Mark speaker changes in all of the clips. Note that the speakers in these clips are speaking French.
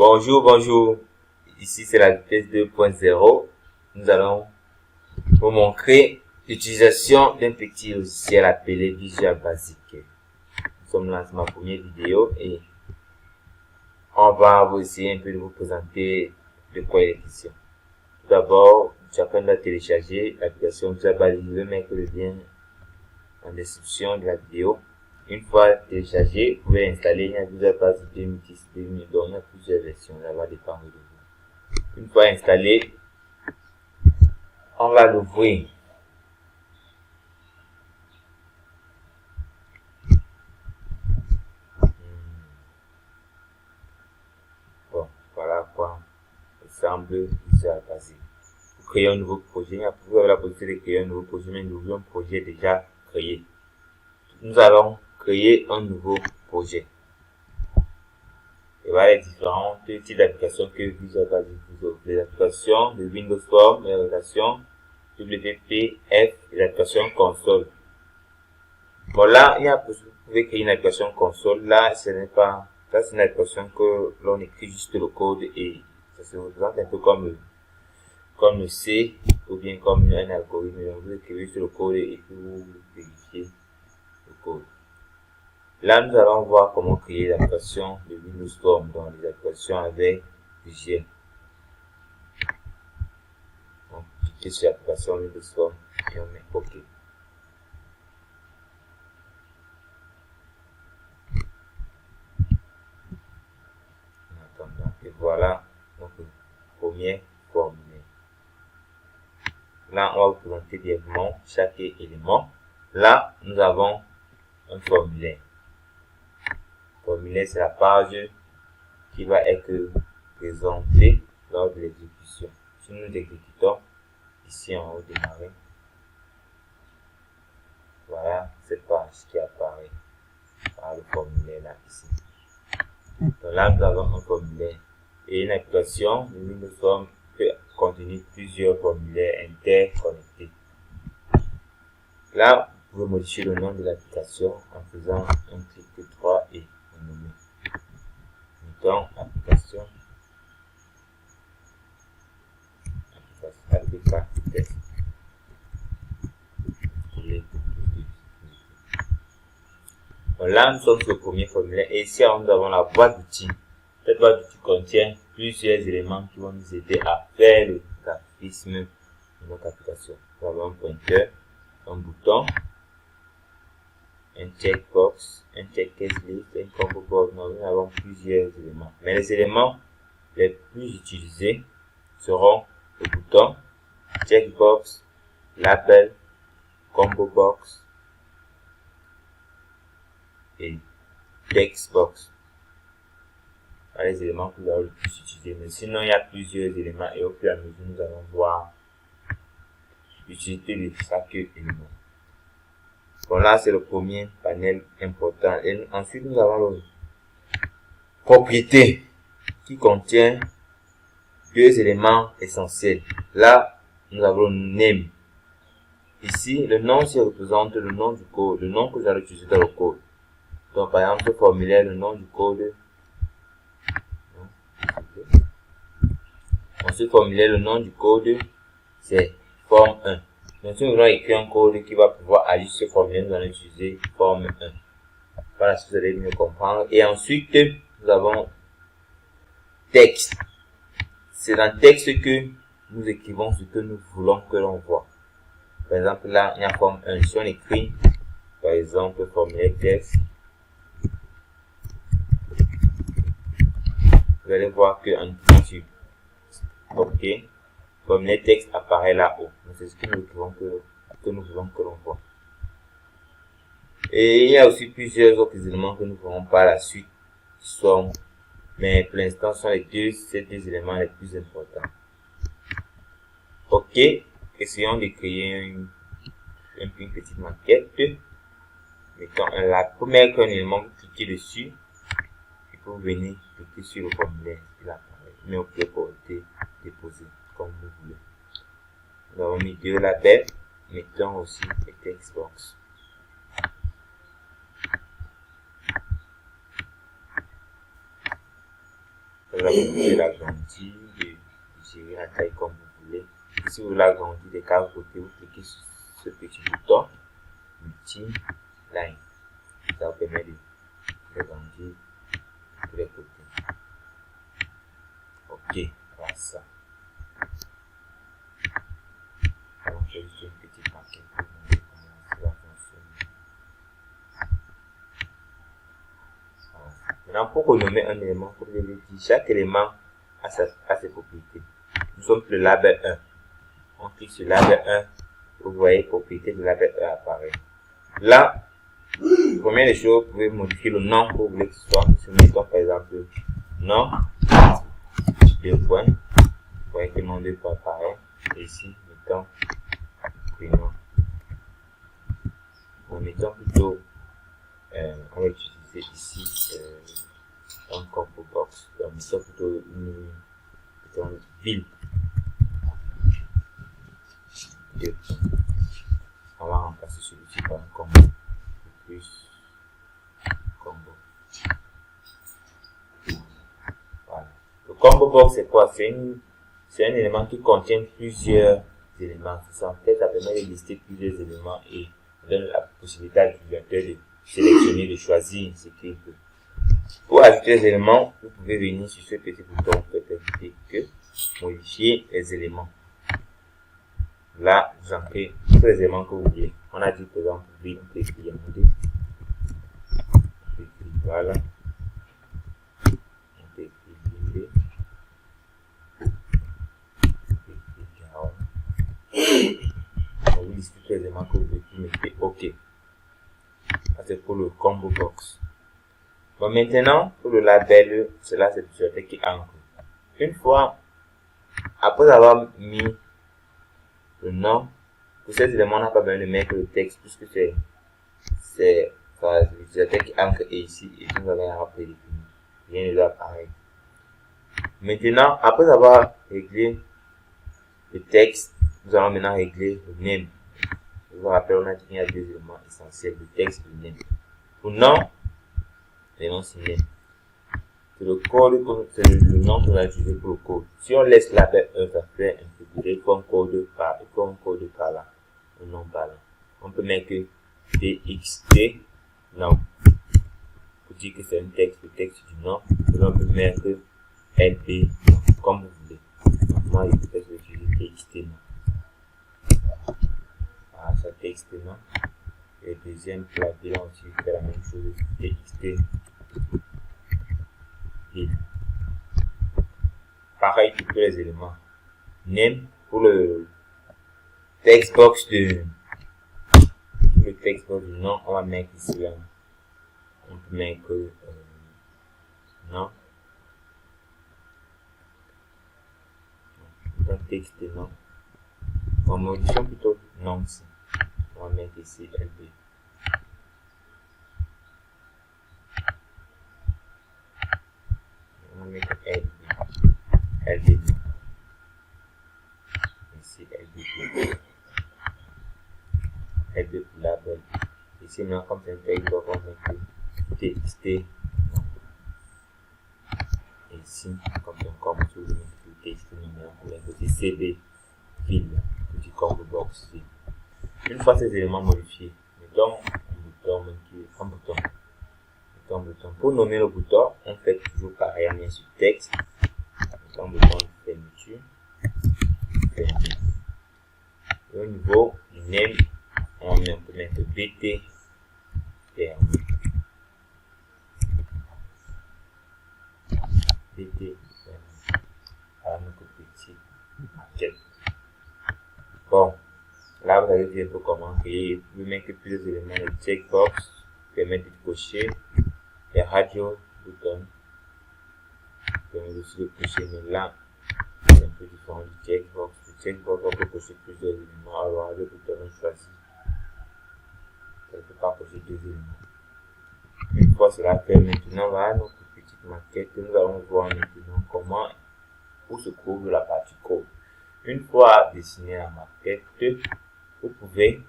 Speaker 1: Bonjour. Ici, c'est la vitesse 2.0. Nous allons vous montrer l'utilisation d'un petit logiciel appelé Visual Basic. Nous sommes là sur ma première vidéo et on va vous essayer un peu de vous présenter de quoi il est question. Tout d'abord, chacun doit télécharger l'application Visual Basic. Je vais mettre le lien en description de la vidéo. Une fois téléchargé, vous pouvez installer un Visual Basic 2010, 2000, donc il y a plusieurs versions, ça va dépendre de vous. Une fois installé, on va l'ouvrir. Bon, voilà à quoi ressemble Visual Basic. Pour créer un nouveau projet, vous avez la possibilité de créer un nouveau projet, mais nous voulons un projet déjà créé. Nous allons créer un nouveau projet. Et voilà les différents types d'applications que Visual Basic vous offre. Les applications de Windows Form, les applications WPF, les applications console. Bon là, vous pouvez créer une application console. Là, ce n'est pas, ça c'est une application que l'on écrit juste le code et ça se représente un peu comme le C ou bien comme un algorithme. Vous écrivez juste le code et puis vous vérifiez le code. Là, nous allons voir comment créer l'application de Windows Form, dans les applications avec Visual. Donc, cliquez sur l'application Windows Form et on met OK. En attendant, et voilà notre premier formulaire. Là, on va vous présenter brièvement chaque élément. Là, nous avons un formulaire. Formulaire, c'est la page qui va être présentée lors de l'exécution. Si nous exécutons, ici en haut démarrer, voilà cette page qui apparaît par le formulaire là ici. Donc là, nous avons un formulaire et une application de Windows Form peut contenir plusieurs formulaires interconnectés. Là, vous pouvez modifier le nom de l'application en faisant un clic droit et nommer. Mettons application test. Donc là, nous sommes sur le premier formulaire et ici, nous avons la boîte d'outils. Cette boîte d'outils contient plusieurs éléments qui vont nous aider à faire le graphisme de notre application. Nous avons un pointeur, un bouton, un checkbox, un check case list, un combo box. Nous avons plusieurs éléments. Mais les éléments les plus utilisés seront le bouton, checkbox, label, combo box et textbox. Voilà les éléments que vous allez le plus utiliser. Mais sinon, il y a plusieurs éléments et au fur et à mesure, nous allons voir l'utilité de chaque élément. Bon, là, c'est le premier panel important. Et ensuite, nous avons le propriété qui contient deux éléments essentiels. Là, nous avons le name. Ici, le nom se représente le nom du code, le nom que vous allez utiliser dans le code. Donc, par exemple, ce formulaire, le nom du code. Dans ce formulaire, le nom du code, c'est forme 1. Donc, si nous voulons écrire un code qui va pouvoir aller sur ce formulaire, nous allons utiliser forme 1. Voilà, si vous allez mieux comprendre. Et ensuite, nous avons texte. C'est dans texte que nous écrivons ce que nous voulons que l'on voit. Par exemple, là, il y a forme 1. Si on écrit, par exemple, formulaire texte, vous allez voir que en cliquant sur OK, formulaire texte apparaît là-haut. C'est ce que nous voulons que l'on voit. Et il y a aussi plusieurs autres éléments que nous verrons par la suite, mais pour l'instant, sont ces deux éléments les plus importants. OK, essayons de créer une petite maquette. Mettons la première qu'un élément, vous cliquez dessus et vous venez cliquer sur le formulaire qui apparaît. Mais vous pouvez déposer comme vous voulez. Nous avons mis deux labels, mettons aussi les textbox. Là, vous pouvez l'agrandir, de gérer la taille comme vous voulez. Et si vous voulez l'agrandir des 4 côtés, vous cliquez sur ce petit bouton multi-line. Ça vous permet de l'agrandir de tous les côtés. Ok, voilà ça. Alors, je vais juste une petite maquette pour vous montrer comment ça va fonctionner. Maintenant, pour renommer un élément, comme je l'ai dit, chaque élément a ses propriétés. Nous sommes sur le label 1. On clique sur label 1. Vous voyez, propriété de label 1 apparaît. Là, première des choses, vous pouvez modifier le nom que vous voulez que ce soit. Si nous mettons par exemple nom, 2 points. Vous voyez que le nom 2 points apparaît. Et ici, mettons prénom. Bon, mettons plutôt, on va utiliser ici un combo box. Donc, mettons plutôt une ville. On va remplacer celui-ci par un combo plus combo. Voilà. Le combo box, c'est quoi? C'est un élément qui contient plusieurs éléments. En fait, ça permet de lister plusieurs éléments et donne la possibilité à l'utilisateur de sélectionner, de choisir ce qu'il veut. Pour ajouter les éléments, vous pouvez venir sur ce petit bouton, peut-être que modifier les éléments. Là, vous entrez tous les éléments que vous voulez. On a dit par exemple, on peut écrire voilà. On peut écrire vous listez tous les éléments que vous voulez, vous mettez OK. Ça c'est pour le combo box. Bon, maintenant, pour le label, cela c'est le qui ancre. Une fois, après avoir mis le nom, pour ces éléments, on n'a pas besoin de mettre le texte, puisque c'est l'utilisateur qui ancre est ici, et nous allons avoir prédéfini. Rien ne doit apparaître. Maintenant, après avoir réglé le texte, nous allons maintenant régler le name. Je vous rappelle, on a dit qu'il y a 2 éléments essentiels, le texte et le name. Pour nom, le nom c'est name. C'est le code, c'est le nom qu'on va utiliser pour le code. Si on laisse label 1, ça fait un peu plus, il faut un code par là, un nom par là. On peut mettre que txt, non. Pour dire que c'est un texte, le texte du nom. Et on peut mettre lp, comme vous voulez. Moi, je vais utiliser txt, non. Voilà, ça txt, non. Et le deuxième, pour la ville, on utilise la même chose, txt. Pareil pour tous les éléments. Name pour le text box du nom, on va mettre ici là. On peut mettre non. Un texte de nom. En modifiant plutôt non ici. On va mettre ici LB. On va mettre LB. LB. Ici LB. LB pour label. Ici non, comme c'est un texte, on va mettre TXT. Et ici, comme c'est un combo, vous mettez TXT numéro pour mettre CB. Ville. Petit combo box ici. Une fois ces éléments modifiés, mettons un bouton. Pour nommer le bouton, on fait toujours pareil, on met sur texte. Mettons bouton fermeture. Et au niveau du name, on peut mettre BT fermé. BT fermé. À notre petit maquette. Bon. Là, vous allez dire comment créer. Vous pouvez mettre plusieurs éléments. Le checkbox permet de cocher. Les radio bouton permet aussi de cocher. Mais là, c'est un peu différent du checkbox. Le checkbox, on peut cocher plusieurs éléments. Alors, le bouton, on choisit. On ne peut pas cocher 2 éléments. Une fois cela fait, maintenant, voilà notre petite maquette. Nous allons voir maintenant comment, où se trouve la partie code. Une fois dessiné la maquette, vous pouvez,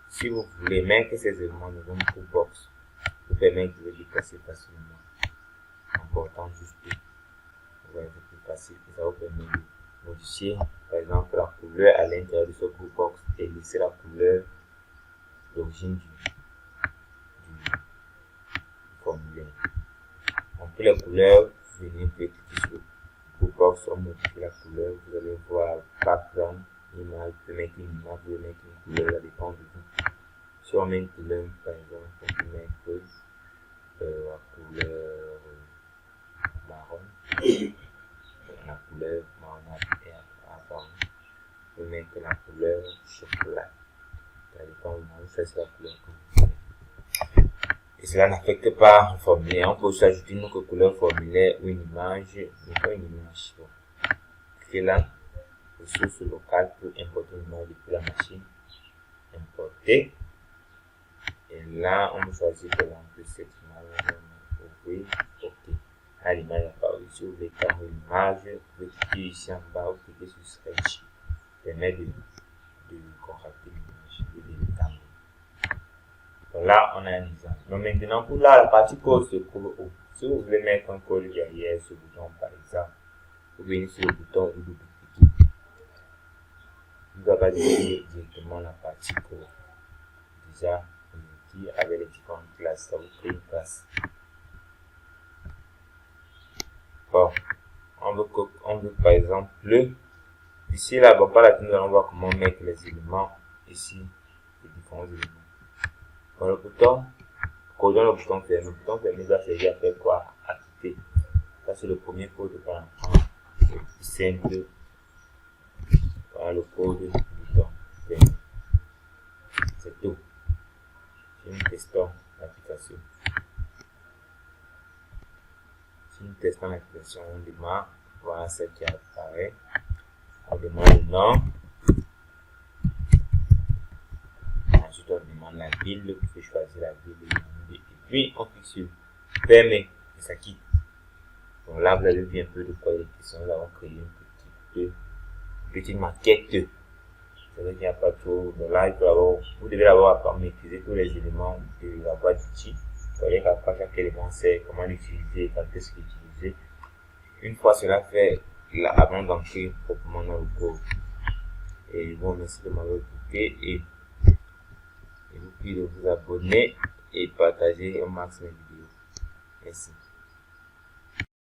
Speaker 1: si vous voulez, mettre ces éléments dans une toolbox, vous permettre de les déplacer facilement. Important juste Ouais, c'est plus facile et ça vous permet de modifier par exemple la couleur à l'intérieur de ce Groupbox et laisser la couleur d'origine du formulaire. Donc pour les couleurs, vous venez cliquer sur le Groupbox, on modifie la couleur, vous allez voir background, image, vous pouvez mettre une image, vous pouvez mettre une couleur, ça dépend de vous. Si on met une couleur, par exemple, on peut mettre la couleur marron, la couleur marron apparente, vous pouvez mettre la couleur chocolat, ça dépend de vous, ça c'est la couleur que vous voulez. Et cela n'affecte pas le formulaire. On peut aussi ajouter une autre couleur formulaire ou une image, mais pas une image. Bon. Cliquez là, ressources locales pour importer une image depuis la machine. Importer. Et là, on choisit par exemple cette image. On ouvrir, OK. Là, l'image apparaît. Si vous voulez carrer l'image, vous pouvez cliquer ici en bas, vous cliquez sur Sketch. Permet de contracter l'image, de l'étendre. Donc là, on a un exemple. Donc maintenant, pour là, la partie code se trouve où? Si vous voulez mettre un code derrière ce bouton, par exemple, vous venez sur le bouton, vous double-cliquez. Vous allez définir directement la partie code. Déjà, qui avec les différentes classes, ça vous crée une classe. Bon, on veut par exemple ici là, bon, par là, nous allons voir comment mettre les éléments ici, les différents éléments. Dans le bouton, codons le bouton fermé. Le bouton fermé va servir à faire quoi? À quitter. Ça, c'est le premier code qu'on apprend. Le plus simple. Voilà le code du bouton fermé. C'est tout. Si nous testons l'application. Si nous testons l'application, on démarre. Voilà ce qui apparaît. On demande le nom. Ensuite, on demande la ville. Vous pouvez choisir la ville. Et puis, on clique sur fermer. Et ça quitte. Donc là, vous avez vu un peu de quoi il est question. Nous avons créé une petite maquette. C'est vrai qu'il n'y a pas trop. Donc là, vous devez d'abord maîtriser tous les éléments de la boîte d'outils. Vous voyez qu'après chaque élément, c'est comment l'utiliser, quand est-ce l'utiliser. Une fois cela fait, là, avant d'entrer proprement dans le code. Et bon, merci de m'avoir écouté et vous prie de vous abonner et partager un max mes vidéos. Merci.